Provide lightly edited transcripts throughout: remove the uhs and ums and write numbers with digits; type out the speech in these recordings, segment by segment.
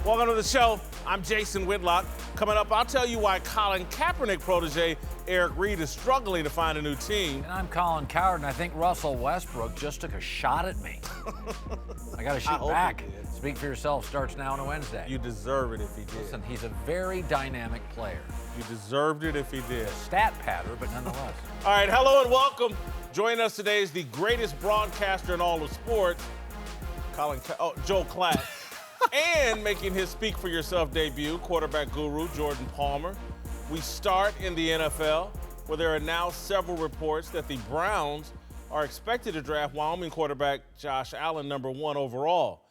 Welcome to the show. I'm Jason Whitlock. Coming up, I'll tell you why Colin Kaepernick protege Eric Reed is struggling to find a new team. And I'm Colin Cowherd, and I think Russell Westbrook just took a shot at me. I got to shoot back. Speak for yourself starts now on a Wednesday. You deserve it if he did. Listen, he's a very dynamic player. You deserved it if he did. Stat patter, but nonetheless. All right, hello and welcome. Joining us today is the greatest broadcaster in all of sports, Joe Klatt. And making his Speak for Yourself debut, quarterback guru Jordan Palmer. We start in the NFL, where there are now several reports that the Browns are expected to draft Wyoming quarterback Josh Allen #1 overall.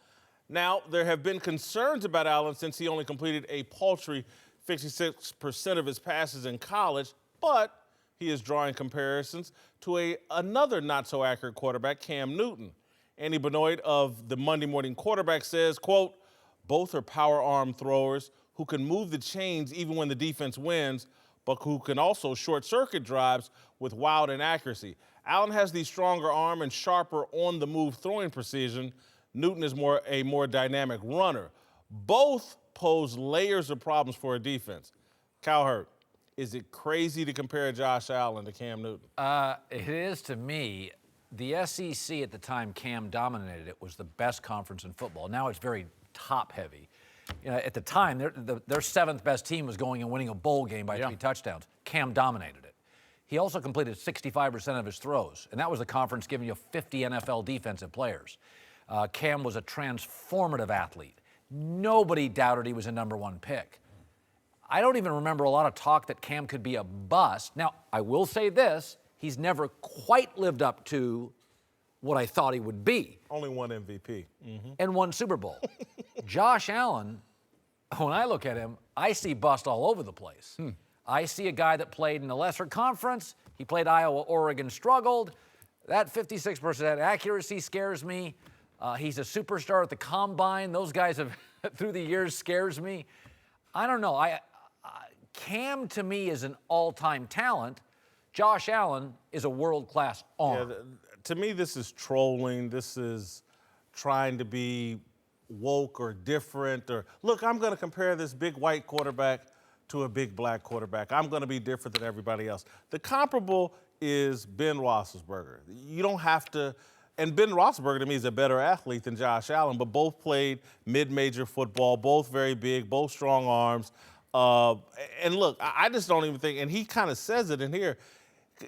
Now, there have been concerns about Allen since he only completed a paltry 56% of his passes in college, but he is drawing comparisons to another not-so-accurate quarterback, Cam Newton. Andy Benoit of the Monday Morning Quarterback says, quote, both are power arm throwers who can move the chains even when the defense wins, but who can also short-circuit drives with wild inaccuracy. Allen has the stronger arm and sharper on-the-move throwing precision. Newton is a more dynamic runner. Both pose layers of problems for a defense. Cowherd, is it crazy to compare Josh Allen to Cam Newton? It is to me. The SEC at the time Cam dominated it was the best conference in football. Now it's very top-heavy. You know, at the time, their seventh best team was going and winning a bowl game by 3 touchdowns. Cam dominated it. He also completed 65% of his throws, and that was the conference giving you 50 NFL defensive players. Cam was a transformative athlete. Nobody doubted he was a #1 pick. I don't even remember a lot of talk that Cam could be a bust. Now, I will say this, he's never quite lived up to what I thought he would be. Only one MVP. And 1 Super Bowl. Josh Allen, when I look at him, I see bust all over the place. I see a guy that played in the lesser conference. He played Iowa, Oregon, struggled. That 56% accuracy scares me. He's a superstar at the combine. Those guys have, through the years, scares me. I don't know. Cam, to me, is an all-time talent. Josh Allen is a world-class arm. Yeah, to me, this is trolling. This is trying to be woke or different. Or look, I'm going to compare this big white quarterback to a big black quarterback. I'm going to be different than everybody else. The comparable is Ben Roethlisberger. You don't have to. And Ben Roethlisberger, to me, is a better athlete than Josh Allen, but both played mid-major football, both very big, both strong arms. And look, I just don't even think, and he kind of says it in here,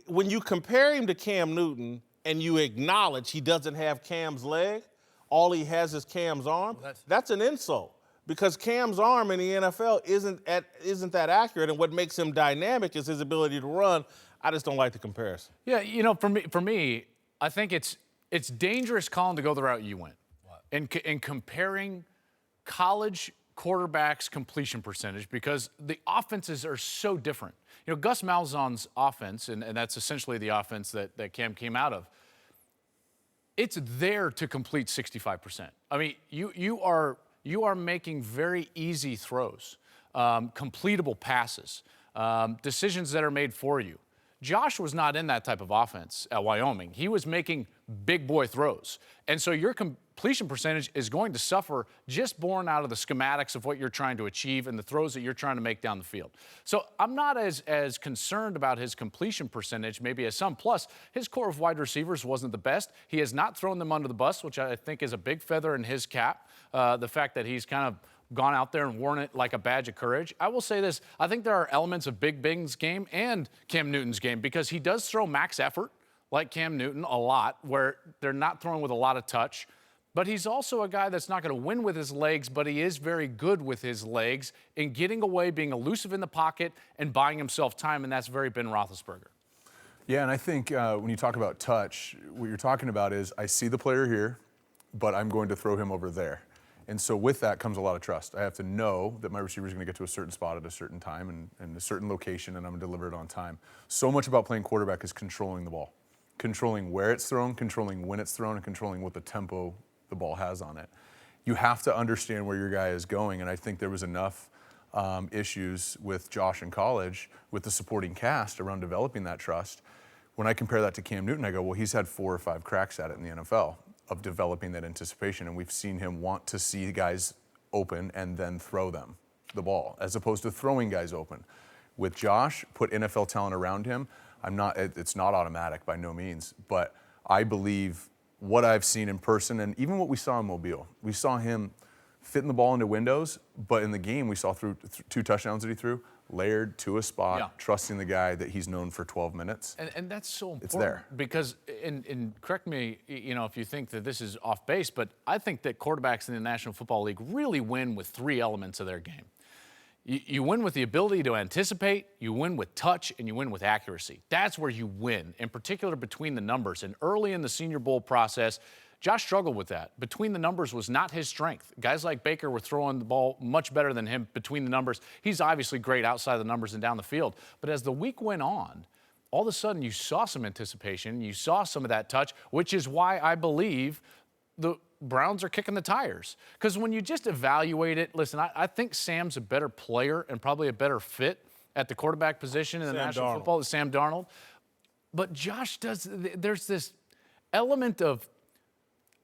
when you compare him to Cam Newton and you acknowledge he doesn't have Cam's leg, all he has is Cam's arm, that's an insult. Because Cam's arm in the NFL isn't that accurate, and what makes him dynamic is his ability to run. I just don't like the comparison. Yeah, you know, for me, I think it's dangerous, Colin, to go the route you went. In comparing college quarterbacks' completion percentage, because the offenses are so different. You know, Gus Malzahn's offense, and that's essentially the offense that Cam came out of, it's there to complete 65%. I mean, you are making very easy throws, completable passes, decisions that are made for you. Josh was not in that type of offense at Wyoming. He was making big boy throws. And so your completion percentage is going to suffer just born out of the schematics of what you're trying to achieve and the throws that you're trying to make down the field. So I'm not as concerned about his completion percentage maybe as some. Plus, his core of wide receivers wasn't the best. He has not thrown them under the bus, which I think is a big feather in his cap. The fact that he's kind of gone out there and worn it like a badge of courage. I will say this, I think there are elements of Big Ben's game and Cam Newton's game because he does throw max effort like Cam Newton a lot where they're not throwing with a lot of touch. But he's also a guy that's not going to win with his legs, but he is very good with his legs in getting away, being elusive in the pocket, and buying himself time, and that's very Ben Roethlisberger. Yeah, and I think when you talk about touch, what you're talking about is I see the player here, but I'm going to throw him over there. And so with that comes a lot of trust. I have to know that my receiver is going to get to a certain spot at a certain time and a certain location, and I'm going to deliver it on time. So much about playing quarterback is controlling the ball. Controlling where it's thrown, controlling when it's thrown, and controlling what the tempo the ball has on it. You have to understand where your guy is going, and I think there was enough issues with Josh in college with the supporting cast around developing that trust. When I compare that to Cam Newton, I go, well, he's had 4 or 5 cracks at it in the NFL of developing that anticipation, and we've seen him want to see guys open and then throw them the ball, as opposed to throwing guys open. With Josh, put NFL talent around him. It's not automatic by no means, but I believe what I've seen in person and even what we saw in Mobile. We saw him fitting the ball into windows, but in the game we saw through 2 touchdowns that he threw, layered to a spot, trusting the guy that he's known for 12 minutes. And that's so important. It's there. Because, and correct me, if you think that this is off base, but I think that quarterbacks in the National Football League really win with 3 elements of their game. You win with the ability to anticipate, you win with touch, and you win with accuracy. That's where you win, in particular between the numbers. And early in the Senior Bowl process, Josh struggled with that. Between the numbers was not his strength. Guys like Baker were throwing the ball much better than him between the numbers. He's obviously great outside the numbers and down the field. But as the week went on, all of a sudden you saw some anticipation, you saw some of that touch, which is why I believe the Browns are kicking the tires. Because when you just evaluate it, listen, I think Sam's a better player and probably a better fit at the quarterback position in the National Football than Sam Darnold. But Josh there's this element of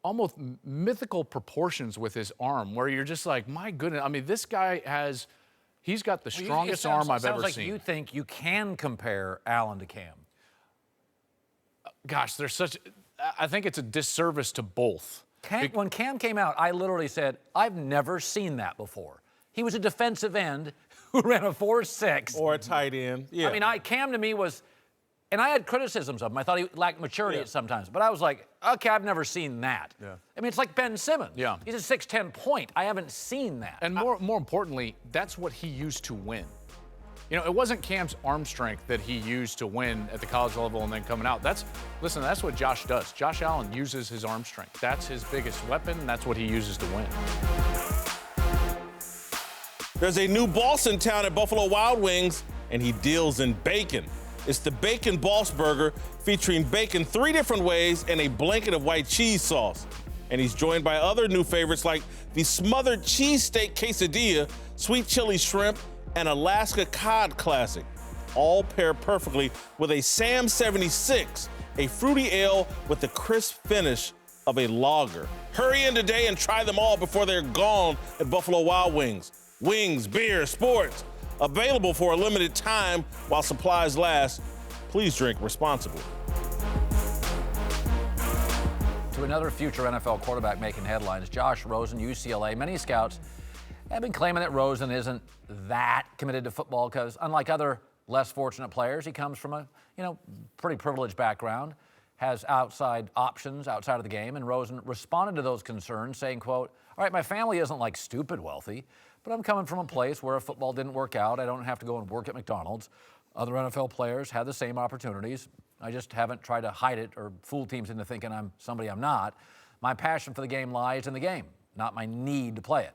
almost mythical proportions with his arm where you're just like, my goodness, I mean, this guy he's got the strongest arm I've ever like seen. You think you can compare Allen to Cam. Gosh, I think it's a disservice to both. When Cam came out, I literally said, I've never seen that before. He was a defensive end who ran a 4.6. Or a tight end. Yeah. I mean, Cam to me was, and I had criticisms of him. I thought he lacked maturity at sometimes. But I was like, okay, I've never seen that. Yeah. I mean, it's like Ben Simmons. Yeah. He's a 6'10" point. I haven't seen that. And more importantly, that's what he used to win. It wasn't Cam's arm strength that he used to win at the college level and then coming out. That's what Josh does. Josh Allen uses his arm strength. That's his biggest weapon, and that's what he uses to win. There's a new boss in town at Buffalo Wild Wings, and he deals in bacon. It's the Bacon Boss Burger, featuring bacon 3 different ways and a blanket of white cheese sauce. And he's joined by other new favorites like the smothered cheesesteak quesadilla, sweet chili shrimp, and Alaska cod classic. All pair perfectly with a Sam 76, a fruity ale with the crisp finish of a lager. Hurry in today and try them all before they're gone at Buffalo Wild Wings. Wings, beer, sports, available for a limited time while supplies last. Please drink responsibly. To another future NFL quarterback making headlines, Josh Rosen, UCLA. Many scouts have been claiming that Rosen isn't that committed to football because, unlike other less fortunate players, he comes from a pretty privileged background, has outside options outside of the game, and Rosen responded to those concerns saying, quote, all right, my family isn't like stupid wealthy, but I'm coming from a place where if football didn't work out, I don't have to go and work at McDonald's. Other NFL players had the same opportunities. I just haven't tried to hide it or fool teams into thinking I'm somebody I'm not. My passion for the game lies in the game, not my need to play it.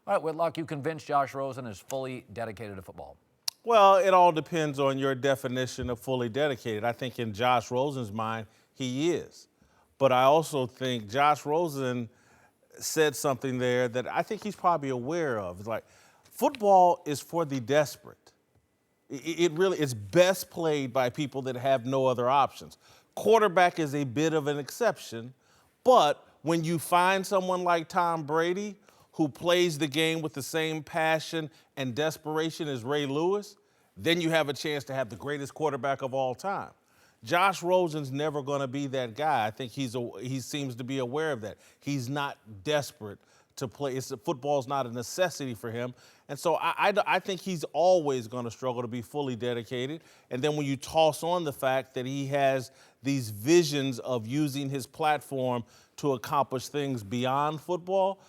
All right, Whitlock, you convinced Josh Rosen is fully dedicated to football. Well, it all depends on your definition of fully dedicated. I think in Josh Rosen's mind, he is. But I also think Josh Rosen said something there that I think he's probably aware of. It's like, football is for the desperate. It's best played by people that have no other options. Quarterback is a bit of an exception, but when you find someone like Tom Brady, who plays the game with the same passion and desperation as Ray Lewis, then you have a chance to have the greatest quarterback of all time. Josh Rosen's never going to be that guy. I think he seems to be aware of that. He's not desperate to play. Football's not a necessity for him. And so I think he's always going to struggle to be fully dedicated. And then when you toss on the fact that he has these visions of using his platform to accomplish things beyond football,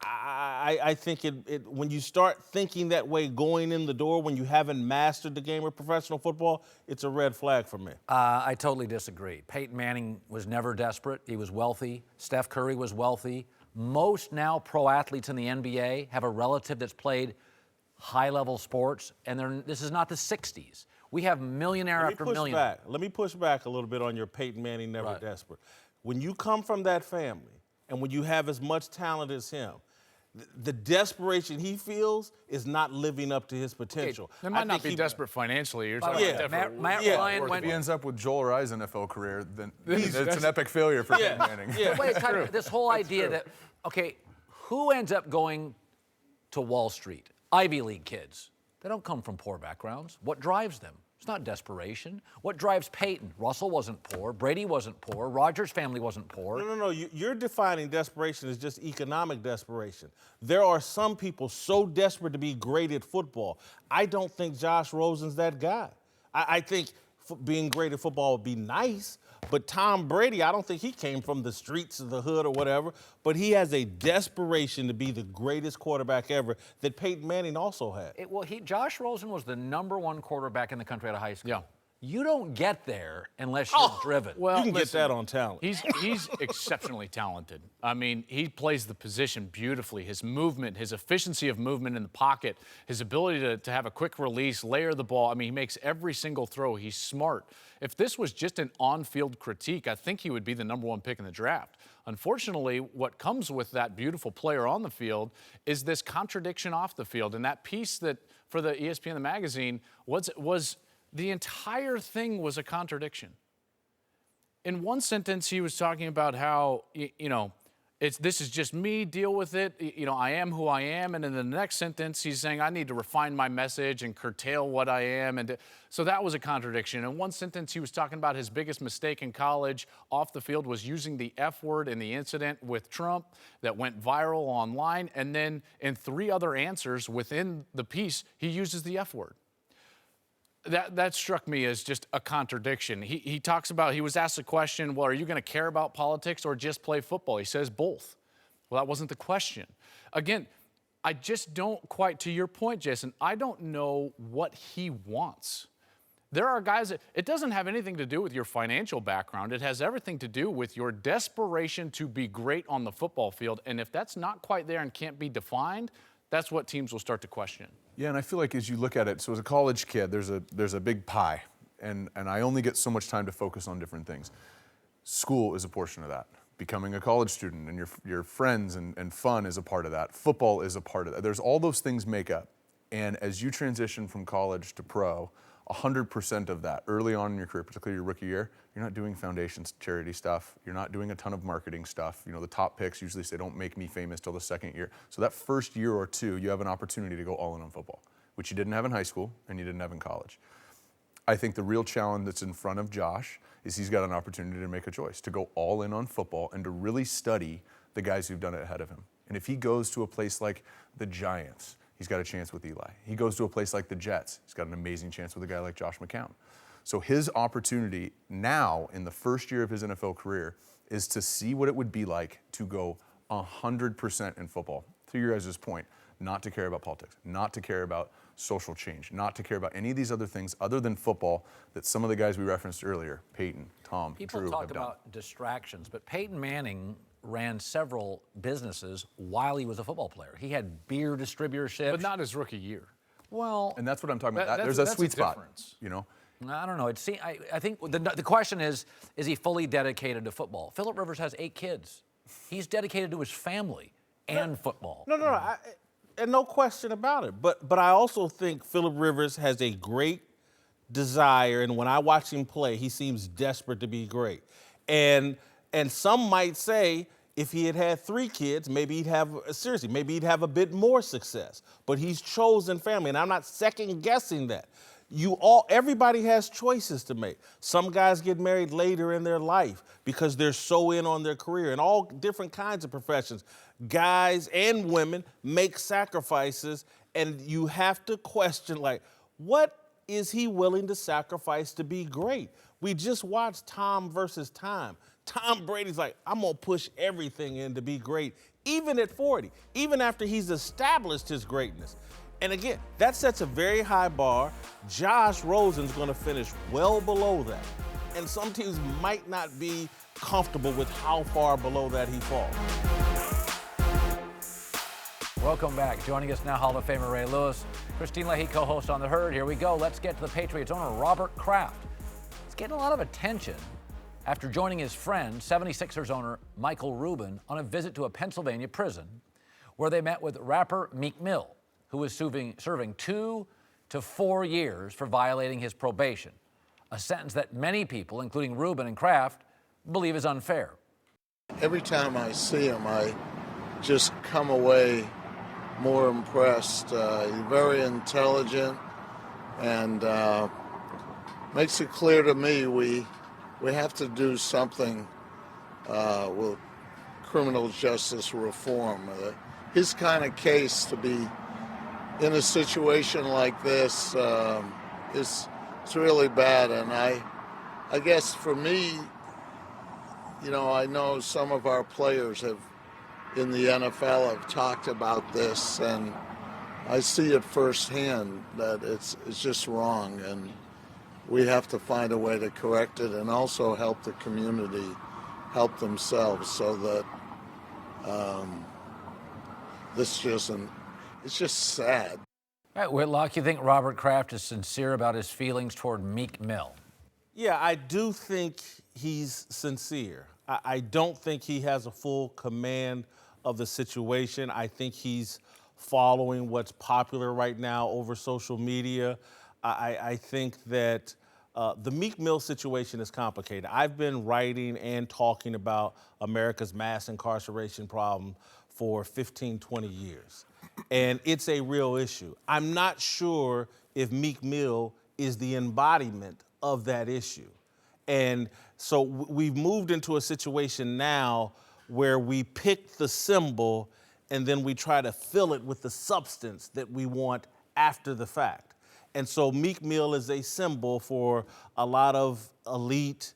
I think when you start thinking that way going in the door, when you haven't mastered the game of professional football, it's a red flag for me. I totally disagree. Peyton Manning was never desperate. He was wealthy. Steph Curry was wealthy. Most now pro athletes in the NBA have a relative that's played high-level sports, and this is not the 60s. We have millionaire after millionaire. Let me push back a little bit on your Peyton Manning never desperate. When you come from that family, and when you have as much talent as him, the desperation he feels is not living up to his potential. It might not be desperate financially. You're talking about Matt Ryan If he ends up with Joel Rye's NFL career, then it's an epic failure for Peyton Manning. Wait, this whole idea that, okay, who ends up going to Wall Street, Ivy League kids. They don't come from poor backgrounds. What drives them? It's not desperation. What drives Peyton? Russell wasn't poor. Brady wasn't poor. Rodgers' family wasn't poor. No. You're defining desperation as just economic desperation. There are some people so desperate to be great at football. I don't think Josh Rosen's that guy. I think being great at football would be nice, but Tom Brady, I don't think he came from the streets of the hood or whatever, but he has a desperation to be the greatest quarterback ever that Peyton Manning also had. Josh Rosen was the #1 quarterback in the country out of high school. Yeah. You don't get there unless you're driven. Well, you can get that on talent. He's exceptionally talented. I mean, he plays the position beautifully. His movement, his efficiency of movement in the pocket, his ability to have a quick release, layer the ball. I mean, he makes every single throw. He's smart. If this was just an on-field critique, I think he would be the #1 pick in the draft. Unfortunately, what comes with that beautiful player on the field is this contradiction off the field. And that piece that for the ESPN the magazine was the entire thing was a contradiction. In one sentence, he was talking about how, this is just me, deal with it, I am who I am. And in the next sentence, he's saying, I need to refine my message and curtail what I am. And so that was a contradiction. In one sentence, he was talking about his biggest mistake in college off the field was using the F word in the incident with Trump that went viral online. And then in 3 other answers within the piece, he uses the F word. That struck me as just a contradiction. He talks about, he was asked a question, well, are you going to care about politics or just play football? He says both. Well, that wasn't the question. Again, I just don't quite, to your point, Jason, I don't know what he wants. There are guys that, it doesn't have anything to do with your financial background. It has everything to do with your desperation to be great on the football field. And if that's not quite there and can't be defined, that's what teams will start to question. Yeah, and I feel like as you look at it, so as a college kid, there's a big pie, and I only get so much time to focus on different things. School is a portion of that. Becoming a college student and your friends and fun is a part of that. Football is a part of that. There's all those things make up. And as you transition from college to pro, 100% of that early on in your career, particularly your rookie year, you're not doing foundations charity stuff. You're not doing a ton of marketing stuff. The top picks usually say, don't make me famous till the second year. So that first year or two, you have an opportunity to go all in on football, which you didn't have in high school and you didn't have in college. I think the real challenge that's in front of Josh is he's got an opportunity to make a choice, to go all in on football and to really study the guys who've done it ahead of him. And if he goes to a place like the Giants, he's got a chance with Eli. He goes to a place like the Jets, he's got an amazing chance with a guy like Josh McCown. So his opportunity now in the first year of his NFL career is to see what it would be like to go 100% in football. To your guys' point, not to care about politics, not to care about social change, not to care about any of these other things other than football that some of the guys we referenced earlier, Peyton, Tom, People Drew, talk have done. about distractions, but Peyton Manning ran several businesses while he was a football player. He had beer distributorships. But not his rookie year. Well, And that's what I'm talking about. That- There's a that's sweet a spot, difference. I don't know. I think the question is he fully dedicated to football? Phillip Rivers has 8 kids. He's dedicated to his family and football. No, and no question about it. But I also think Phillip Rivers has a great desire, and when I watch him play, he seems desperate to be great. And some might say if he had 3 kids, maybe he'd have a bit more success. But he's chosen family, and I'm not second guessing that. Everybody has choices to make. Some guys get married later in their life because they're so in on their career. In all different kinds of professions, guys and women make sacrifices, and you have to question, what is he willing to sacrifice to be great? We just watched Tom versus Time. Tom Brady's like, I'm going to push everything in to be great, even at 40, even after he's established his greatness. And again, that sets a very high bar. Josh Rosen's going to finish well below that. And some teams might not be comfortable with how far below that he falls. Welcome back. Joining us now, Hall of Famer Ray Lewis, Christine Leahy, co-host on The Herd. Here we go. Let's get to the Patriots owner, Robert Kraft. He's getting a lot of attention after joining his friend, 76ers owner Michael Rubin, on a visit to a Pennsylvania prison where they met with rapper Meek Mill, who was serving 2 to 4 years for violating his probation, a sentence that many people, including Rubin and Kraft, believe is unfair. Every time I see him, I just come away more impressed. He's very intelligent, and makes it clear to me we have to do something with criminal justice reform. His kind of case to be in a situation like this is really bad, and I guess for me, I know some of our players in the NFL have talked about this, and I see it firsthand that it's just wrong, and we have to find a way to correct it and also help the community help themselves so that it's just sad. All right, Whitlock, you think Robert Kraft is sincere about his feelings toward Meek Mill? Yeah, I do think he's sincere. I don't think he has a full command of the situation. I think he's following what's popular right now over social media. I think that the Meek Mill situation is complicated. I've been writing and talking about America's mass incarceration problem for 15, 20 years. And it's a real issue. I'm not sure if Meek Mill is the embodiment of that issue. And so we've moved into a situation now where we pick the symbol and then we try to fill it with the substance that we want after the fact. And so Meek Mill is a symbol for a lot of elite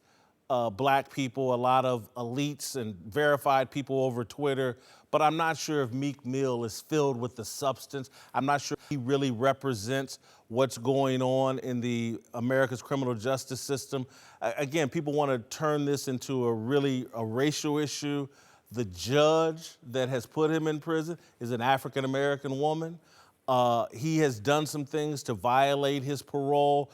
black people, a lot of elites and verified people over Twitter, but I'm not sure if Meek Mill is filled with the substance. I'm not sure he really represents what's going on in the America's criminal justice system. Again, people want to turn this into a racial issue. The judge that has put him in prison is an African-American woman. He has done some things to violate his parole.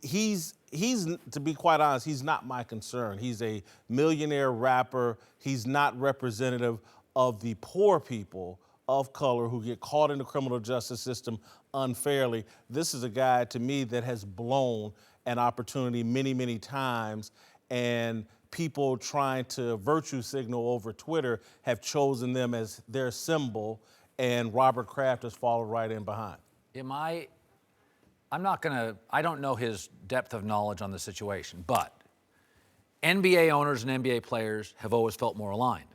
He's, to be quite honest, he's not my concern. He's a millionaire rapper. He's not representative of the poor people of color who get caught in the criminal justice system unfairly. This is a guy, to me, that has blown an opportunity many, many times, and people trying to virtue signal over Twitter have chosen them as their symbol, and Robert Kraft has followed right in behind. I don't know his depth of knowledge on the situation, but NBA owners and NBA players have always felt more aligned.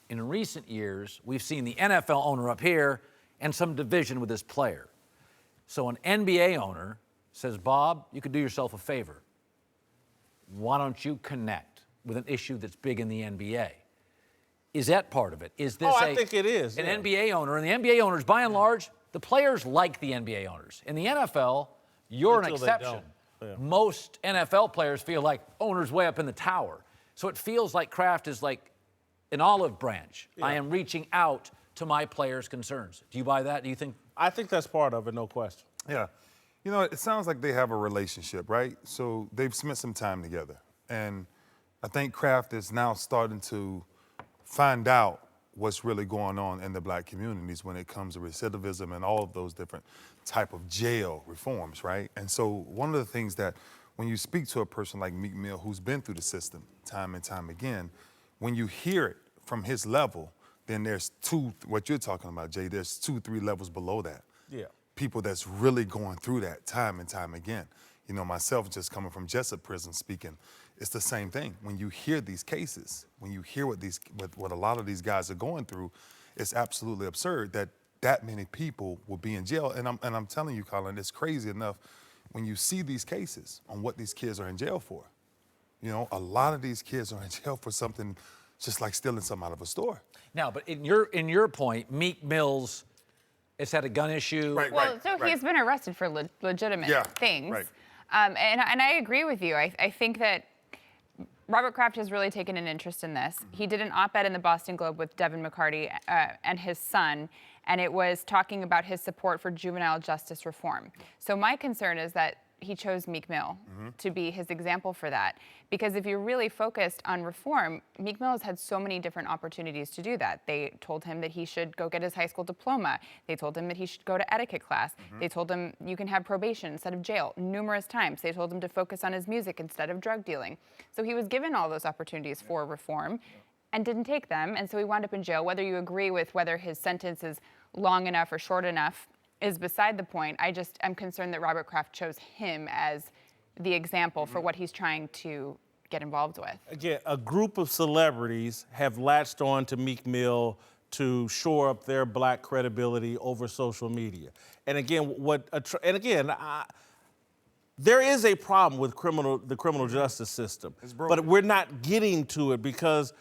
In recent years, we've seen the NFL owner up here and some division with his player. So an NBA owner says, Bob, you could do yourself a favor. Why don't you connect with an issue that's big in the NBA? Is that part of it? Is this I think it is. An NBA owner, and the NBA owners, by and large, the players like the NBA owners. In the NFL, you're an exception. Yeah. Most NFL players feel like owners way up in the tower. So it feels like Kraft is like an olive branch. Yeah. I am reaching out to my players' concerns. Do you buy that? Do you think? I think that's part of it, no question. Yeah. You know, it sounds like they have a relationship, right? So they've spent some time together. And I think Kraft is now starting to find out what's really going on in the black communities when it comes to recidivism and all of those different type of jail reforms, right? And so one of the things that when you speak to a person like Meek Mill, who's been through the system time and time again, when you hear it from his level, then there's what you're talking about, Jay, there's 2-3 levels below that. Yeah. People that's really going through that time and time again. You know, myself just coming from Jessup prison speaking, it's the same thing. When you hear these cases, when you hear what a lot of these guys are going through, it's absolutely absurd that many people will be in jail. And I'm telling you, Colin, it's crazy enough when you see these cases on what these kids are in jail for. You know, a lot of these kids are in jail for something just like stealing something out of a store. Now, but in your point, Meek Mill's has had a gun issue. Right, he's been arrested for legitimate things. Right. And I agree with you. I think that Robert Kraft has really taken an interest in this. He did an op-ed in the Boston Globe with Devin McCarty and his son, and it was talking about his support for juvenile justice reform. So my concern is that he chose Meek Mill to be his example for that. Because if you're really focused on reform, Meek Mill has had so many different opportunities to do that. They told him that he should go get his high school diploma. They told him that he should go to etiquette class. They told him you can have probation instead of jail numerous times. They told him to focus on his music instead of drug dealing. So he was given all those opportunities for reform and didn't take them, and so he wound up in jail. Whether you agree with whether his sentence is long enough or short enough is beside the point. I'm concerned that Robert Kraft chose him as the example for what he's trying to get involved with. Again, a group of celebrities have latched on to Meek Mill to shore up their black credibility over social media. And again, there is a problem with the criminal justice system, but we're not getting to it because,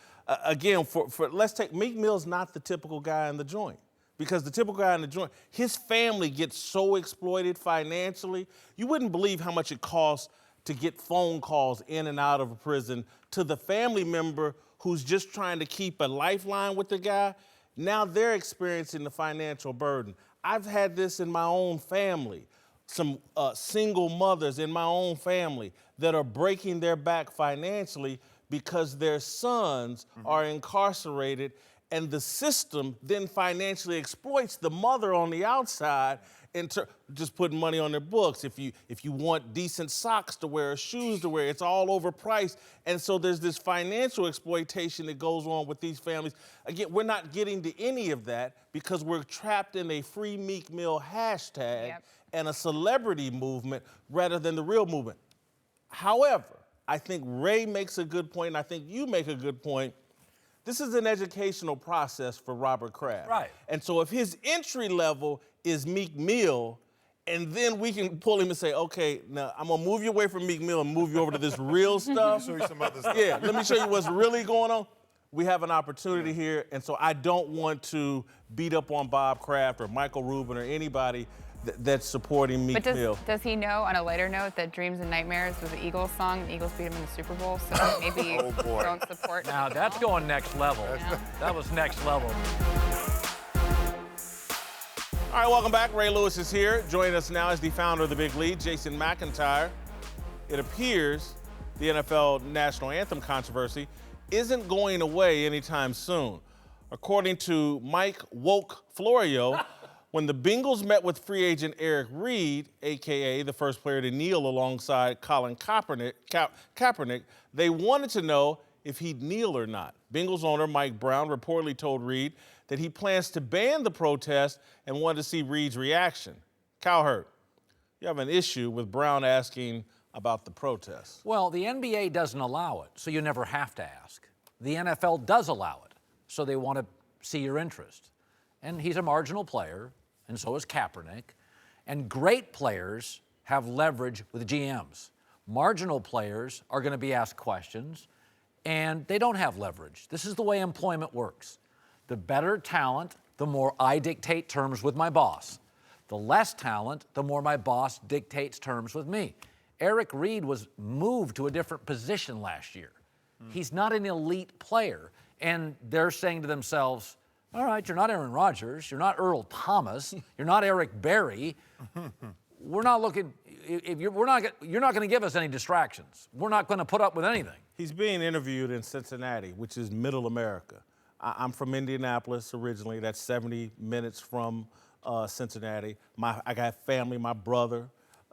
again, let's take Meek Mill's not the typical guy in the joint. Because the typical guy in the joint, his family gets so exploited financially, you wouldn't believe how much it costs to get phone calls in and out of a prison to the family member who's just trying to keep a lifeline with the guy. Now they're experiencing the financial burden. I've had this in my own family. Some single mothers in my own family that are breaking their back financially because their sons are incarcerated, and the system then financially exploits the mother on the outside into just putting money on their books. If you want decent socks to wear or shoes to wear, it's all overpriced. And so there's this financial exploitation that goes on with these families. Again, we're not getting to any of that because we're trapped in a Free Meek Mill hashtag and a celebrity movement rather than the real movement. However, I think Ray makes a good point, and I think you make a good point. This is an educational process for Robert Kraft. Right. And so if his entry level is Meek Mill, and then we can pull him and say, okay, now I'm gonna move you away from Meek Mill and move you over to this real stuff. Show you some other stuff. Yeah, let me show you what's really going on. We have an opportunity here, and so I don't want to beat up on Bob Kraft or Michael Rubin or anybody that's supporting Meek Mill. Does he know, on a lighter note, that Dreams and Nightmares was the Eagles song? The Eagles beat him in the Super Bowl, so maybe don't support. Now that's going next level. Yeah. That was next level. All right, welcome back. Ray Lewis is here. Joining us now is the founder of the Big Lead, Jason McIntyre. It appears the NFL National Anthem controversy isn't going away anytime soon. According to Mike Woke Florio, when the Bengals met with free agent Eric Reid, a.k.a. the first player to kneel alongside Colin Kaepernick, they wanted to know if he'd kneel or not. Bengals owner Mike Brown reportedly told Reid that he plans to ban the protest and wanted to see Reid's reaction. Cowherd, you have an issue with Brown asking about the protest. Well, the NBA doesn't allow it, so you never have to ask. The NFL does allow it, so they want to see your interest. And he's a marginal player, and so is Kaepernick. And great players have leverage with GMs. Marginal players are going to be asked questions, and they don't have leverage. This is the way employment works. The better talent, the more I dictate terms with my boss. The less talent, the more my boss dictates terms with me. Eric Reid was moved to a different position last year. He's not an elite player, and they're saying to themselves, all right, you're not Aaron Rodgers, you're not Earl Thomas, you're not Eric Berry. We're not looking. You're not going to give us any distractions. We're not going to put up with anything. He's being interviewed in Cincinnati, which is Middle America. I'm from Indianapolis originally. That's 70 minutes from Cincinnati. I got family, my brother,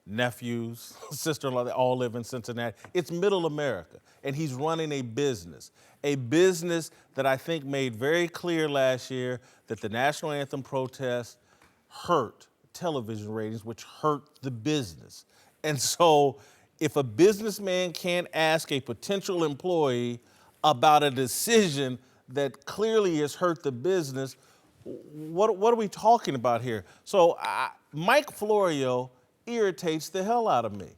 nephews, sister-in-law, they all live in Cincinnati. It's Middle America, and he's running a business that I think made very clear last year that the National Anthem protest hurt television ratings, which hurt the business. And so if a businessman can't ask a potential employee about a decision that clearly has hurt the business, what are we talking about here? So Mike Florio irritates the hell out of me.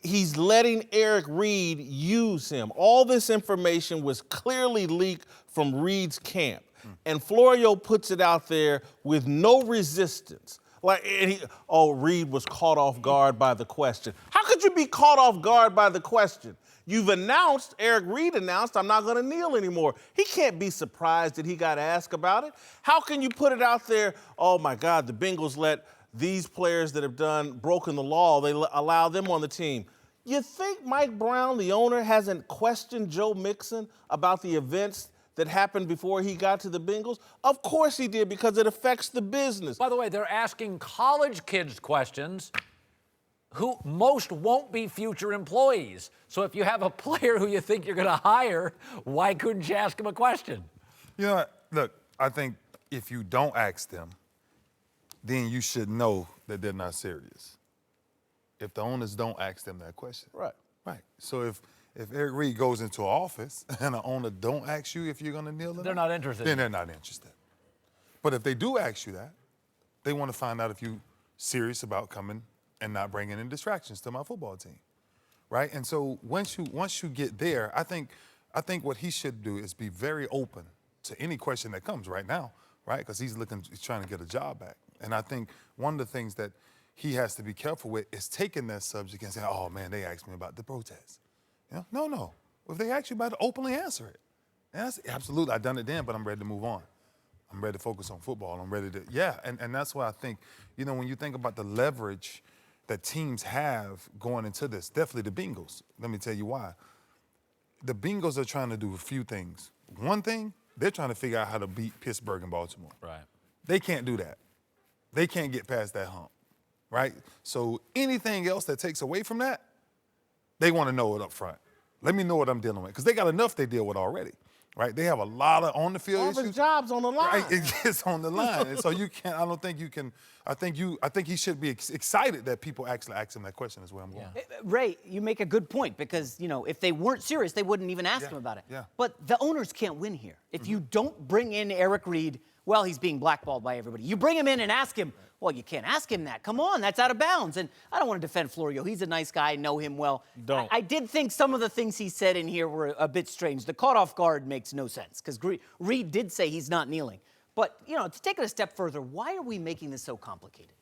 He's letting Eric Reid use him. All this information was clearly leaked from Reid's camp. And Florio puts it out there with no resistance. Reid was caught off guard by the question. How could you be caught off guard by the question? You've announced, Eric Reid announced, I'm not gonna kneel anymore. He can't be surprised that he got asked about it. How can you put it out there, oh my God, the Bengals let these players that have broken the law, they allow them on the team. You think Mike Brown, the owner, hasn't questioned Joe Mixon about the events that happened before he got to the Bengals? Of course he did, because it affects the business. By the way, they're asking college kids questions who most won't be future employees. So if you have a player who you think you're going to hire, why couldn't you ask him a question? You know, look, I think if you don't ask them, then you should know that they're not serious. If the owners don't ask them that question. Right. Right. So if Eric Reed goes into an office and the owner don't ask you if you're going to kneel, They're not interested. Then they're not interested. But if they do ask you that, they want to find out if you're serious about coming and not bringing in distractions to my football team, right? And so once you get there, I think what he should do is be very open to any question that comes right now, right? Because he's trying to get a job back. And I think one of the things that he has to be careful with is taking that subject and saying, oh man, they asked me about the protest. You know? No. If they ask you about it, openly answer it. And that's absolutely, I've done it then, but I'm ready to move on. I'm ready to focus on football. I'm ready to, and that's why I think, when you think about the leverage that teams have going into this, definitely the Bengals. Let me tell you why. The Bengals are trying to do a few things. One thing, they're trying to figure out how to beat Pittsburgh and Baltimore. Right. They can't do that. They can't get past that hump, right? So anything else that takes away from that, they want to know it up front. Let me know what I'm dealing with, because they got enough they deal with already. Right, they have a lot of on-the-field issues. All his job's on the line. Right, it gets on the line, and so you can't. I don't think you can. I think he should be excited that people actually ask him that question. Is where I'm going. Yeah. Ray, you make a good point, because if they weren't serious, they wouldn't even ask him about it. Yeah. But the owners can't win here. If you don't bring in Eric Reed, well, he's being blackballed by everybody. You bring him in and ask him. Well, you can't ask him that. Come on, that's out of bounds. And I don't want to defend Florio. He's a nice guy. I know him well. Don't. I did think some of the things he said in here were a bit strange. The caught off guard makes no sense, because Reed did say he's not kneeling. But, to take it a step further, why are we making this so complicated?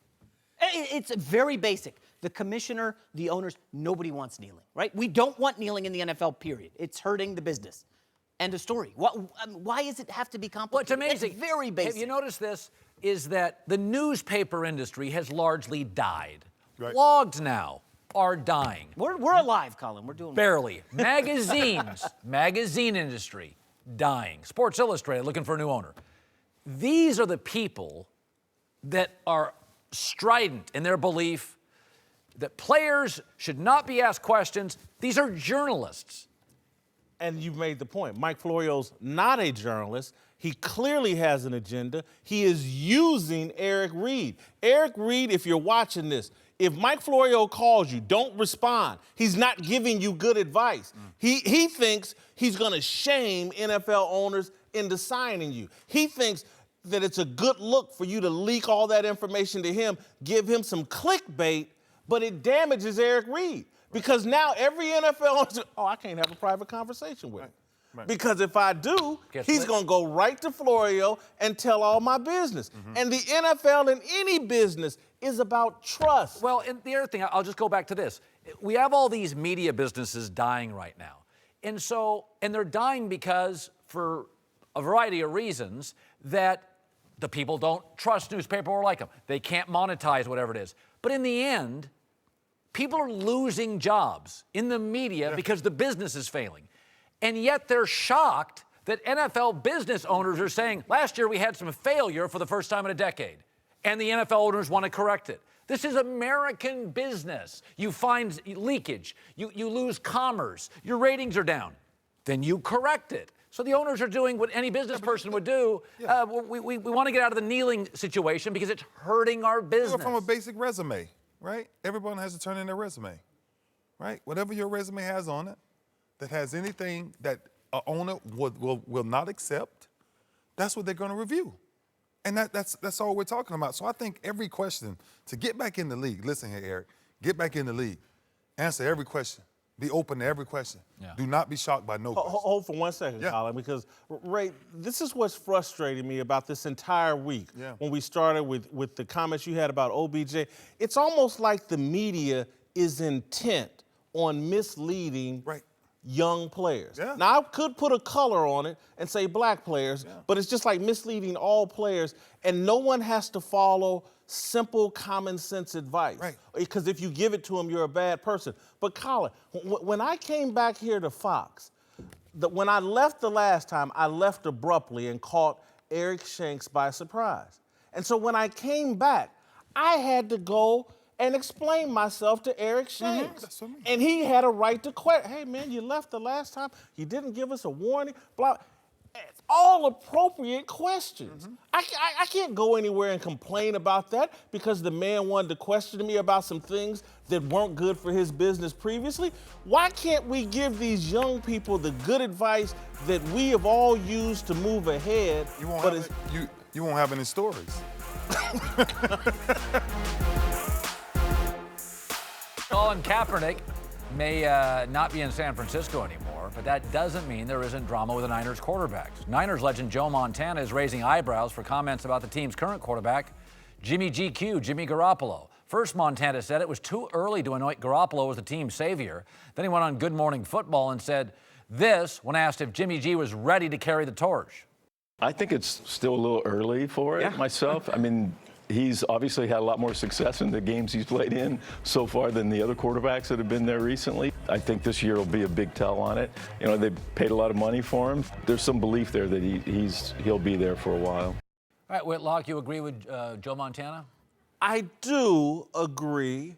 It's very basic. The commissioner, the owners, nobody wants kneeling, right? We don't want kneeling in the NFL, period. It's hurting the business. End of story. Why does it have to be complicated? Well, it's amazing. It's very basic. Have you noticed this? Is that the newspaper industry has largely died. Right. Blogs now are dying. We're alive, Colin. We're doing Barely. Magazines, magazine industry, dying. Sports Illustrated looking for a new owner. These are the people that are strident in their belief that players should not be asked questions. These are journalists. And you've made the point. Mike Florio's not a journalist. He clearly has an agenda. He is using Eric Reed. Eric Reed, if you're watching this, if Mike Florio calls you, don't respond. He's not giving you good advice. He thinks he's going to shame NFL owners into signing you. He thinks that it's a good look for you to leak all that information to him, give him some clickbait, but it damages Eric Reed. Because now every NFL owner, I can't have a private conversation with him. Right. Because if I do, he's going to go right to Florio and tell all my business. And the NFL and any business is about trust. Well, and the other thing, I'll just go back to this. We have all these media businesses dying right now. And they're dying because, for a variety of reasons, that the people don't trust newspaper or like them. They can't monetize whatever it is. But in the end, people are losing jobs in the media because the business is failing. And yet they're shocked that NFL business owners are saying, last year we had some failure for the first time in a decade, and the NFL owners want to correct it. This is American business. You find leakage, you lose commerce, your ratings are down, then you correct it. So the owners are doing what any business person would do. We want to get out of the kneeling situation because it's hurting our business. From a basic resume, right? Everyone has to turn in their resume, right? Whatever your resume has on it, that has anything that an owner will not accept, that's what they're going to review. And that's all we're talking about. So I think every question, to get back in the league, listen here, Eric, get back in the league, answer every question, be open to every question. Yeah. Do not be shocked by no question. Hold for 1 second, Colin, because, Ray, this is what's frustrating me about this entire week. When we started with the comments you had about OBJ, it's almost like the media is intent on misleading young players. Now, I could put a color on it and say black players, but it's just like misleading all players, and no one has to follow simple common sense advice. Because if you give it to them, you're a bad person. But Colin, when I came back here to Fox, when I left the last time, I left abruptly and caught Eric Shanks by surprise. And so when I came back, I had to go and explain myself to Eric Shanks. And he had a right to question. Hey, man, you left the last time. You didn't give us a warning. Blah. It's all appropriate questions. I can't go anywhere and complain about that because the man wanted to question me about some things that weren't good for his business previously. Why can't we give these young people the good advice that we have all used to move ahead? You won't have any stories. Colin Kaepernick may not be in San Francisco anymore, but that doesn't mean there isn't drama with the Niners quarterbacks. Niners legend Joe Montana is raising eyebrows for comments about the team's current quarterback, Jimmy Garoppolo. First, Montana said it was too early to anoint Garoppolo as the team's savior. Then he went on Good Morning Football and said this when asked if Jimmy G was ready to carry the torch. I think it's still a little early for it myself. I mean, he's obviously had a lot more success in the games he's played in so far than the other quarterbacks that have been there recently. I think this year will be a big tell on it. You know, they paid a lot of money for him. There's some belief there that he'll be there for a while. All right, Whitlock, you agree with Joe Montana? I do agree.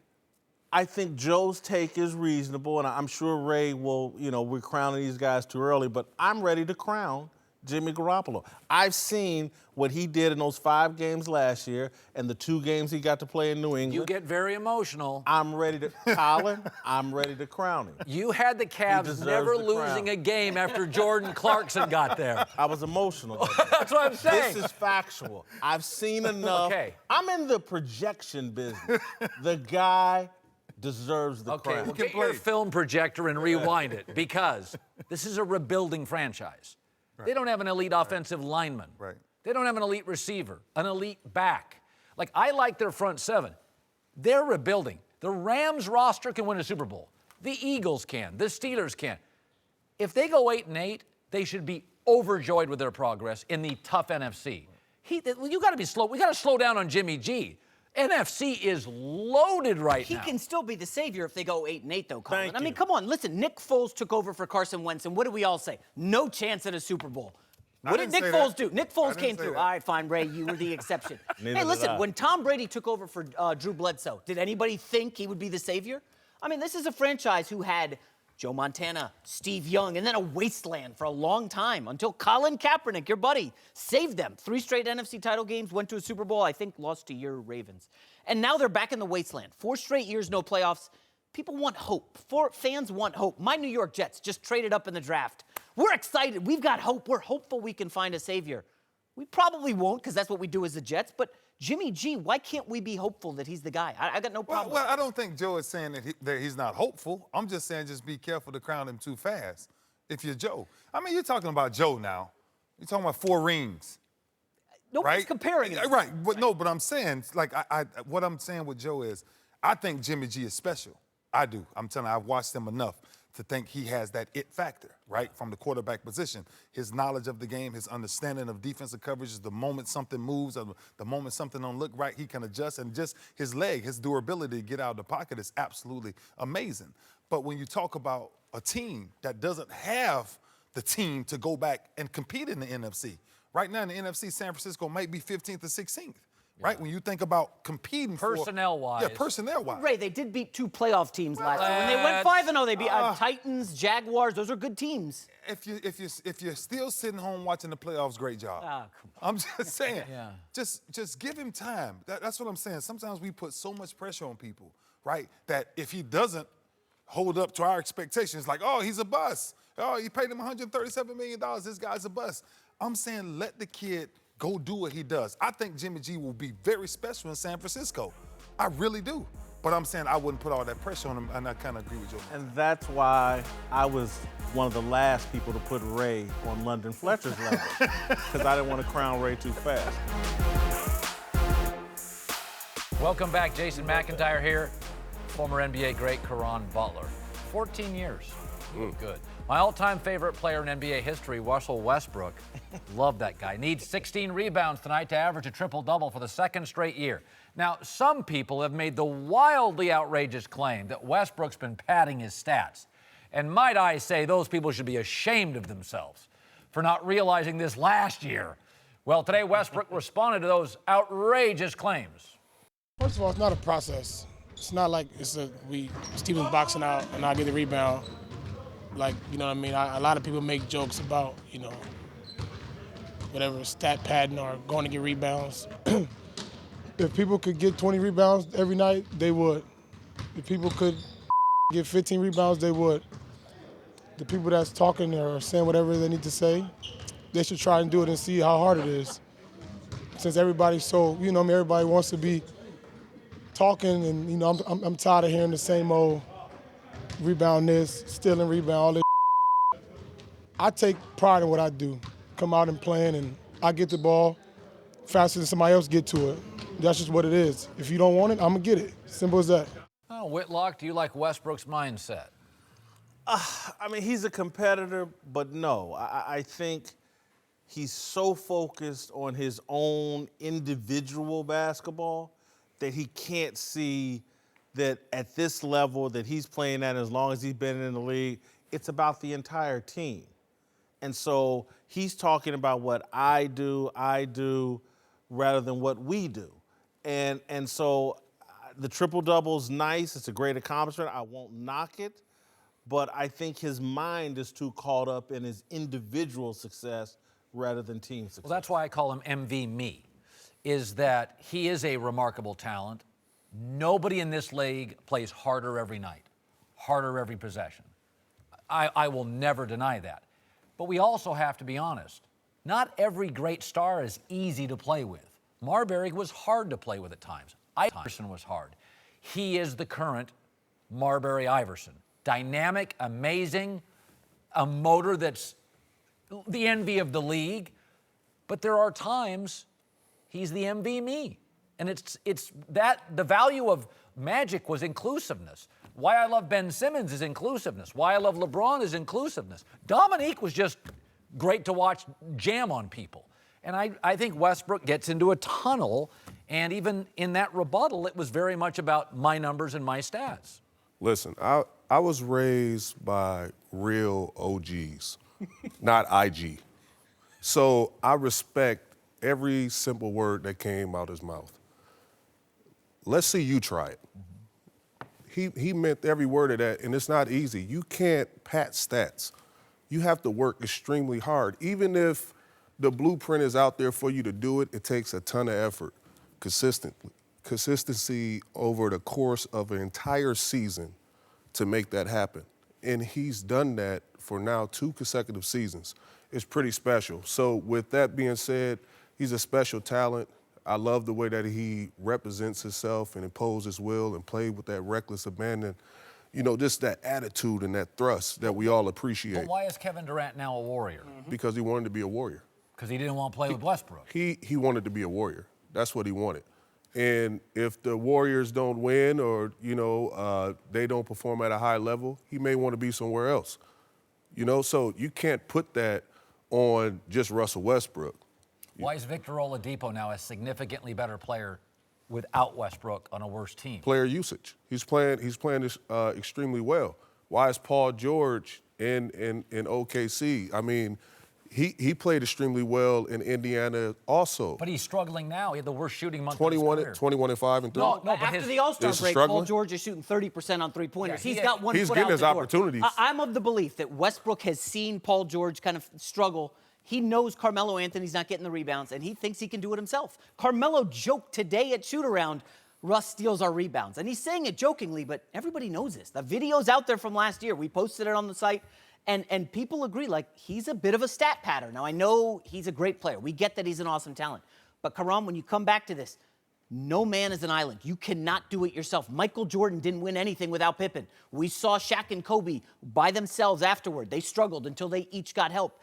I think Joe's take is reasonable, and I'm sure Ray will, we're crowning these guys too early, but I'm ready to crown Jimmy Garoppolo. I've seen what he did in those 5 games last year and the 2 games he got to play in New England. You get very emotional. I'm ready to, Colin, I'm ready to crown him. You had the Cavs never losing a game after Jordan Clarkson got there. I was emotional. That's what I'm saying. This is factual. I've seen enough. Okay. I'm in the projection business. The guy deserves the crown. Well, get your film projector and rewind it because this is a rebuilding franchise. Right. They don't have an elite offensive lineman. Right. They don't have an elite receiver, an elite back. Like, I like their front 7. They're rebuilding. The Rams roster can win a Super Bowl. The Eagles can. The Steelers can. If they go 8-8, they should be overjoyed with their progress in the tough NFC. You got to be slow. We got to slow down on Jimmy G. NFC is loaded right now. He can still be the savior if they go 8-8, though, Colin. I mean, come on. Listen, Nick Foles took over for Carson Wentz, and what did we all say? No chance at a Super Bowl. What did Nick Foles do? Nick Foles came through. All right, fine, Ray, you were the exception. Hey, listen, when Tom Brady took over for Drew Bledsoe, did anybody think he would be the savior? I mean, this is a franchise who had Joe Montana, Steve Young, and then a wasteland for a long time until Colin Kaepernick, your buddy, saved them. 3 straight NFC title games, went to a Super Bowl, I think lost to your Ravens. And now they're back in the wasteland. 4 straight years, no playoffs. People want hope. Fans want hope. My New York Jets just traded up in the draft. We're excited. We've got hope. We're hopeful we can find a savior. We probably won't because that's what we do as the Jets, but Jimmy G, why can't we be hopeful that he's the guy? I got no problem. Well, I don't think Joe is saying that he's not hopeful. I'm just saying just be careful to crown him too fast if you're Joe. I mean, you're talking about Joe now. You're talking about 4 rings. Nobody's comparing it. Right, but I'm saying, like, what I'm saying with Joe is I think Jimmy G is special. I do. I'm telling you, I've watched him enough to think he has that it factor, right, from the quarterback position. His knowledge of the game, his understanding of defensive coverages, the moment something moves, or the moment something don't look right, he can adjust. And just his leg, his durability to get out of the pocket is absolutely amazing. But when you talk about a team that doesn't have the team to go back and compete in the NFC, right now in the NFC, San Francisco might be 15th or 16th. Right, when you think about competing personnel-wise. Yeah, personnel-wise. Ray, they did beat 2 playoff teams last year. When they went 5-0, they beat Titans, Jaguars. Those are good teams. If you're still sitting home watching the playoffs, great job. I'm just saying. Just give him time. That's what I'm saying. Sometimes we put so much pressure on people, right, that if he doesn't hold up to our expectations, like, oh, he's a bust. Oh, you paid him $137 million. This guy's a bust. I'm saying let the kid go do what he does. I think Jimmy G will be very special in San Francisco. I really do. But I'm saying I wouldn't put all that pressure on him, and I kind of agree with Joe. And that's why I was one of the last people to put Ray on London Fletcher's level, because I didn't want to crown Ray too fast. Welcome back, Jason McIntyre here. Former NBA great Caron Butler. 14 years. Good. My all-time favorite player in NBA history, Russell Westbrook. Love that guy. Needs 16 rebounds tonight to average a triple-double for the 2nd straight year. Now, some people have made the wildly outrageous claim that Westbrook's been padding his stats. And might I say, those people should be ashamed of themselves for not realizing this last year. Well, today Westbrook responded to those outrageous claims. First of all, it's not a process. It's not like Steven's boxing out and I get the rebound. Like, you know what I mean? A lot of people make jokes about, whatever, stat padding or going to get rebounds. If people could get 20 rebounds every night, they would. If people could get 15 rebounds, they would. The people that's talking or saying whatever they need to say, they should try and do it and see how hard it is. Since everybody's so, everybody wants to be talking, and I'm tired of hearing the same old rebound this, stealing rebound, all this. I take pride in what I do. Come out and playing, and I get the ball faster than somebody else get to it. That's just what it is. If you don't want it, I'm gonna get it. Simple as that. Oh, Whitlock, do you like Westbrook's mindset? I mean, he's a competitor, but no. I think he's so focused on his own individual basketball that he can't see that at this level that he's playing at, as long as he's been in the league, it's about the entire team. And so he's talking about what I do, rather than what we do. And so the triple-double's nice. It's a great accomplishment. I won't knock it. But I think his mind is too caught up in his individual success rather than team success. Well, that's why I call him MV Me, is that he is a remarkable talent. Nobody in this league plays harder every night, harder every possession. I will never deny that. But we also have to be honest. Not every great star is easy to play with. Marbury was hard to play with at times. Iverson was hard. He is the current Marbury Iverson. Dynamic, amazing, a motor that's the envy of the league. But there are times he's the MV Me. And it's that the value of Magic was inclusiveness. Why I love Ben Simmons is inclusiveness. Why I love LeBron is inclusiveness. Dominique was just great to watch jam on people. And I think Westbrook gets into a tunnel, and even in that rebuttal, it was very much about my numbers and my stats. Listen, I was raised by real OGs, not IG. So I respect every simple word that came out his mouth. Let's see you try it. He meant every word of that, and it's not easy. You can't pat stats. You have to work extremely hard. Even if the blueprint is out there for you to do it, it takes a ton of effort, consistency over the course of an entire season to make that happen. And he's done that for now 2 consecutive seasons. It's pretty special. So with that being said, he's a special talent. I love the way that he represents himself and imposes his will and played with that reckless abandon. You know, just that attitude and that thrust that we all appreciate. But why is Kevin Durant now a Warrior? Because he wanted to be a Warrior. Because he didn't want to play with Westbrook. He wanted to be a Warrior. That's what he wanted. And if the Warriors don't win or, they don't perform at a high level, he may want to be somewhere else. So you can't put that on just Russell Westbrook. Why is Victor Oladipo now a significantly better player without Westbrook on a worse team? Player usage. He's playing extremely well. Why is Paul George in OKC? I mean, he played extremely well in Indiana also. But he's struggling now. He had the worst shooting month 21 of his career. 21-5 and 3. No, but after the All-Star break, Paul George is shooting 30% on three-pointers. Yeah, he's got one he's foot getting out his the door. opportunities. I'm of the belief that Westbrook has seen Paul George kind of struggle. He knows Carmelo Anthony's not getting the rebounds, and he thinks he can do it himself. Carmelo joked today at shoot-around, Russ steals our rebounds. And he's saying it jokingly, but everybody knows this. The video's out there from last year. We posted it on the site. And people agree, he's a bit of a stat patter. Now, I know he's a great player. We get that he's an awesome talent. But, Karam, when you come back to this, no man is an island. You cannot do it yourself. Michael Jordan didn't win anything without Pippen. We saw Shaq and Kobe by themselves afterward. They struggled until they each got help.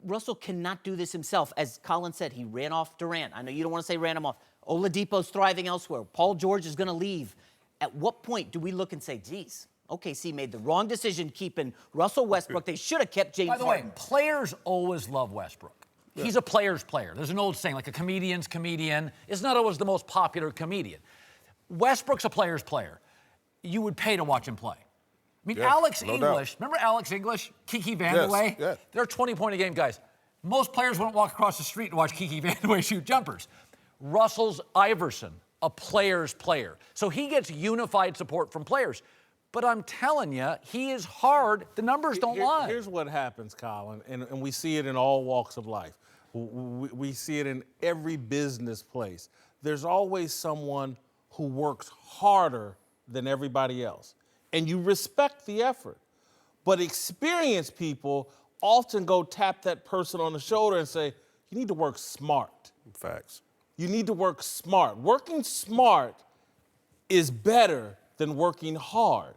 Russell cannot do this himself. As Colin said, he ran off Durant. I know you don't want to say ran him off. Oladipo's thriving elsewhere. Paul George is going to leave. At what point do we look and say, geez, OKC made the wrong decision keeping Russell Westbrook. They should have kept James Harden. By the way, players always love Westbrook. Yeah. He's a player's player. There's an old saying, a comedian's comedian is not always the most popular comedian. Westbrook's a player's player. You would pay to watch him play. I mean, Alex English, remember Alex English, Kiki Vandeweghe? Yes. They're 20-point-a-game guys. Most players won't walk across the street and watch Kiki Vandeweghe shoot jumpers. Russell's Iverson, a player's player. So he gets unified support from players. But I'm telling you, he is hard. The numbers don't lie. Here's what happens, Colin, and we see it in all walks of life. We see it in every business place. There's always someone who works harder than everybody else, and you respect the effort. But experienced people often go tap that person on the shoulder and say, you need to work smart. Facts. You need to work smart. Working smart is better than working hard.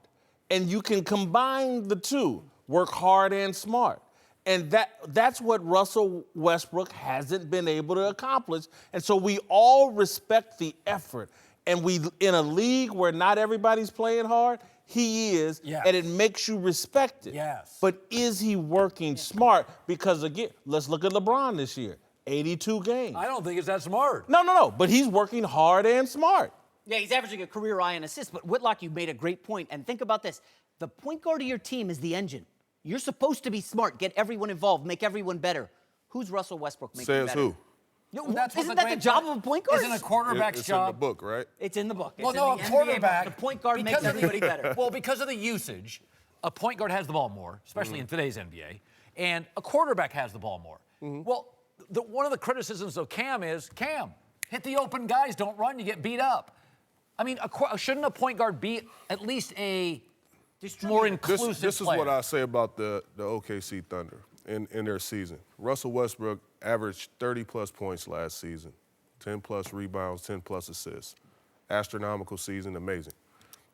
And you can combine the two, work hard and smart. And that's what Russell Westbrook hasn't been able to accomplish. And so we all respect the effort. And in a league where not everybody's playing hard, he is, Yes. and it makes you respect it. Yes. But is he working smart? Because again, let's look at LeBron this year, 82 games. I don't think it's that smart. No, but he's working hard and smart. Yeah, he's averaging a career high in assists. But Whitlock, you made a great point. And think about this. The point guard of your team is the engine. You're supposed to be smart, get everyone involved, make everyone better. Who's Russell Westbrook making Says better? who? No, That's what isn't that the job of a point guard? Isn't a quarterback's It's job? in the book, right? It's in the book. Well, It's no, in a the NBA quarterback. book. The point guard makes because of the- everybody better. Well, because of the usage, a point guard has the ball more, especially in today's NBA, and a quarterback has the ball more. Well, one of the criticisms of Cam is, Cam, hit the open guys, don't run, you get beat up. I mean, shouldn't a point guard be at least a more inclusive This is player? what I say about the OKC Thunder in their season. Russell Westbrook averaged 30-plus points last season, 10-plus rebounds, 10-plus assists. Astronomical season, amazing.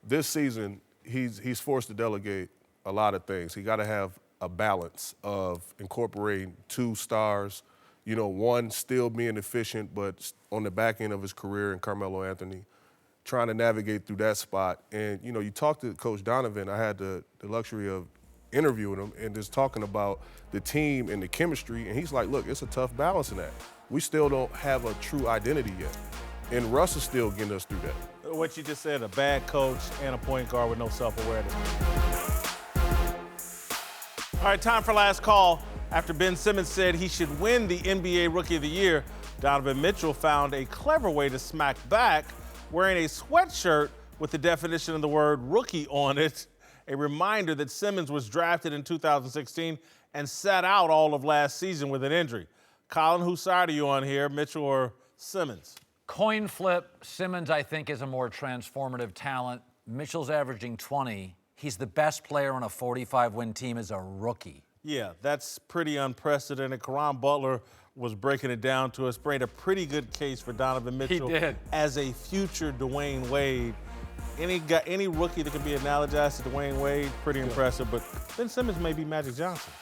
This season, he's forced to delegate a lot of things. He got to have a balance of incorporating 2 stars, one still being efficient, but on the back end of his career in Carmelo Anthony, trying to navigate through that spot. And, you talk to Coach Donovan. I had the luxury of interviewing him and just talking about the team and the chemistry. And he's like, look, it's a tough balance in that. We still don't have a true identity yet. And Russ is still getting us through that. What you just said, a bad coach and a point guard with no self-awareness. All right, time for last call. After Ben Simmons said he should win the NBA Rookie of the Year, Donovan Mitchell found a clever way to smack back, wearing a sweatshirt with the definition of the word rookie on it, a reminder that Simmons was drafted in 2016 and sat out all of last season with an injury. Colin, whose side are you on here, Mitchell or Simmons? Coin flip, Simmons, I think, is a more transformative talent. Mitchell's averaging 20. He's the best player on a 45-win team as a rookie. Yeah, that's pretty unprecedented. Caron Butler was breaking it down to us, made a pretty good case for Donovan Mitchell did. as a future Dwayne Wade. Any rookie that can be analogized to Dwayne Wade, pretty impressive. But Ben Simmons may be Magic Johnson.